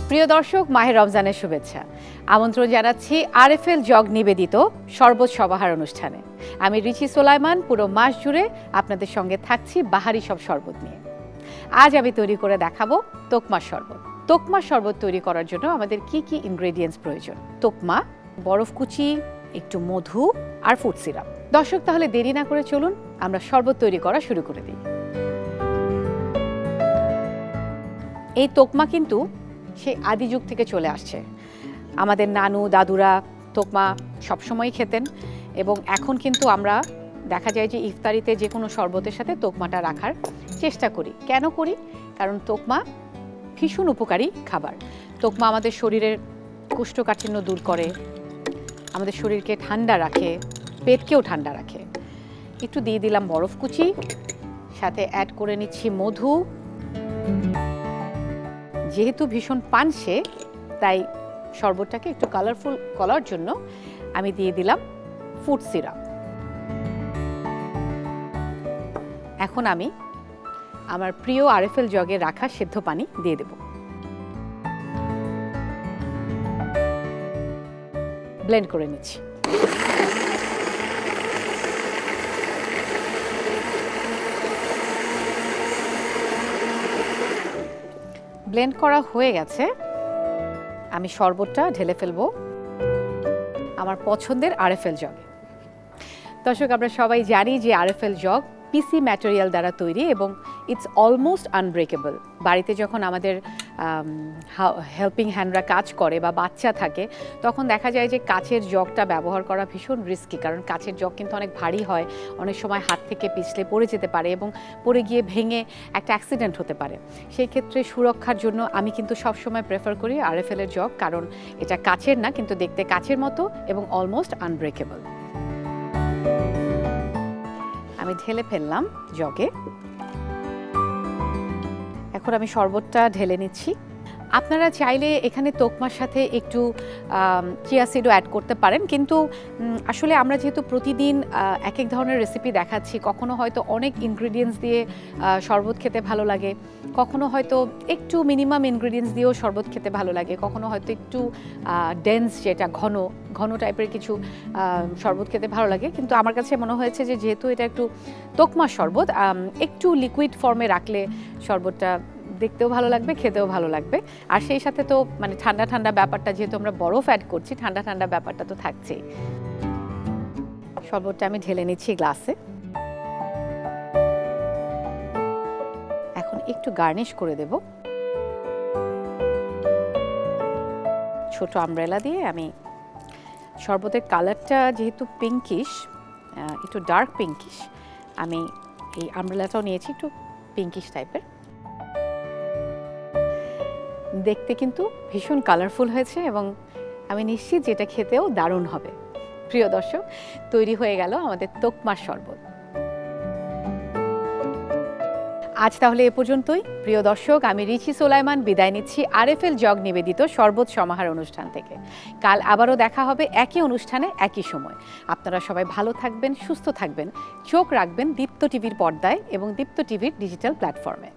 প্রিয় দর্শক, মাহে রমজানের শুভেচ্ছা। আমন্ত্রণ জানাচ্ছি আরএফএল জগ নিবেদিত শরবত সমাহার অনুষ্ঠানে। আমি রিচি সোলাইমান পুরো মাস জুড়ে আপনাদের সঙ্গে থাকছি বাহারি সব শরবত নিয়ে। আজ আমি তৈরি করে দেখাবো তোকমা শরবত। তোকমা শরবত তৈরি করার জন্য আমাদের কি কি ইনগ্রেডিয়েন্টস প্রয়োজন? তোকমা, বরফ কুচি, একটু মধু আর ফুড সিরাপ। দর্শক, তাহলে দেরি না করে চলুন আমরা শরবত তৈরি করা শুরু করে দিই। এই তোকমা কিন্তু সেই আদি যুগ থেকে চলে আসছে। আমাদের নানু দাদুরা তোকমা সবসময় খেতেন এবং এখন কিন্তু আমরা দেখা যায় যে ইফতারিতে যে কোনো শরবতের সাথে তোকমাটা রাখার চেষ্টা করি। কেন করি? কারণ তোকমা ভীষণ উপকারী খাবার। তোকমা আমাদের শরীরের কোষ্ঠকাঠিন্য দূর করে, আমাদের শরীরকে ঠান্ডা রাখে, পেটকেও ঠান্ডা রাখে। একটু দিয়ে দিলাম বরফ কুচি, সাথে অ্যাড করে নিচ্ছি মধু। যেহেতু ভীষণ পানসে, তাই শরবতটাকে একটু কালারফুল করার জন্য আমি দিয়ে দিলাম ফুড সিরাপ। এখন আমি আমার প্রিয় আরএফএল জগে রাখা সেদ্ধ পানি দিয়ে দেব। ব্লেন্ড করে নিচ্ছি। ব্লেন্ড করা হয়ে গেছে। আমি শরবতটা ঢেলে ফেলবো আমার পছন্দের আরএফএল জগে। দর্শক, আমরা সবাই জানি যে আরএফএল জগ পিসি ম্যাটেরিয়াল দ্বারা তৈরি এবং ইটস অলমোস্ট আনব্রেকেবল। বাড়িতে যখন আমাদের হেল্পিং হ্যান্ডরা কাজ করে বা বাচ্চা থাকে, তখন দেখা যায় যে কাচের জগটা ব্যবহার করা ভীষণ রিস্কি, কারণ কাচের জগ কিন্তু অনেক ভারী হয়, অনেক সময় হাত থেকে পিছলে পড়ে যেতে পারে এবং পড়ে গিয়ে ভেঙে একটা অ্যাক্সিডেন্ট হতে পারে। সেই ক্ষেত্রে সুরক্ষার জন্য আমি কিন্তু সবসময় প্রেফার করি আরএফএলের জগ, কারণ এটা কাচের না, কিন্তু দেখতে কাচের মতো এবং অলমোস্ট আনব্রেকেবল। আমি ঢেলে ফেললাম জগে। এখন আমি শরবতটা ঢেলে নিচ্ছি। আপনারা চাইলে এখানে তোকমার সাথে একটু চিয়া সিডও অ্যাড করতে পারেন, কিন্তু আসলে আমরা যেহেতু প্রতিদিন এক এক ধরনের রেসিপি দেখাচ্ছি, কখনো হয়তো অনেক ইনগ্রিডিয়েন্টস দিয়ে শরবত খেতে ভালো লাগে, কখনো হয়তো একটু মিনিমাম ইনগ্রিডিয়েন্টস দিয়েও শরবত খেতে ভালো লাগে, কখনো হয়তো একটু ডেন্স, যেটা ঘন ঘন টাইপের কিছু শরবত খেতে ভালো লাগে। কিন্তু আমার কাছে মনে হয়েছে যে যেহেতু এটা একটু তোকমা শরবত, একটু লিকুইড ফর্মে রাখলে শরবতটা দেখতেও ভালো লাগবে, খেতেও ভালো লাগবে। আর সেই সাথে তো মানে ঠান্ডা ঠান্ডা ব্যাপারটা, যেহেতু আমরা বরফ অ্যাড করছি, ঠান্ডা ঠান্ডা ব্যাপারটা তো থাকছেই। শরবতটা আমি ঢেলে নিচ্ছি গ্লাসে। এখন একটু গার্নিশ করে দেব। ছোট আমব্রেলা দিয়ে আমি শরবতের কালারটা যেহেতু পিঙ্কিশ, একটু ডার্ক পিঙ্কিশ, আমি এই আমব্রেলাটাও নিয়েছি একটু পিঙ্কিশ টাইপের। দেখতে কিন্তু ভীষণ কালারফুল হয়েছে এবং আমি নিশ্চিত যে এটা খেতেও দারুণ হবে। প্রিয় দর্শক, তৈরি হয়ে গেল আমাদের তোকমার শরবত। আজ তাহলে এ পর্যন্তই। প্রিয় দর্শক, আমি রিচি সোলাইমান বিদায় নিচ্ছি আরএফএল জগ নিবেদিত শরবত সমাহার অনুষ্ঠান থেকে। কাল আবারও দেখা হবে একই অনুষ্ঠানে একই সময়। আপনারা সবাই ভালো থাকবেন, সুস্থ থাকবেন, চোখ রাখবেন দীপ্ত টিভির পর্দায় এবং দীপ্ত টিভির ডিজিটাল প্ল্যাটফর্মে।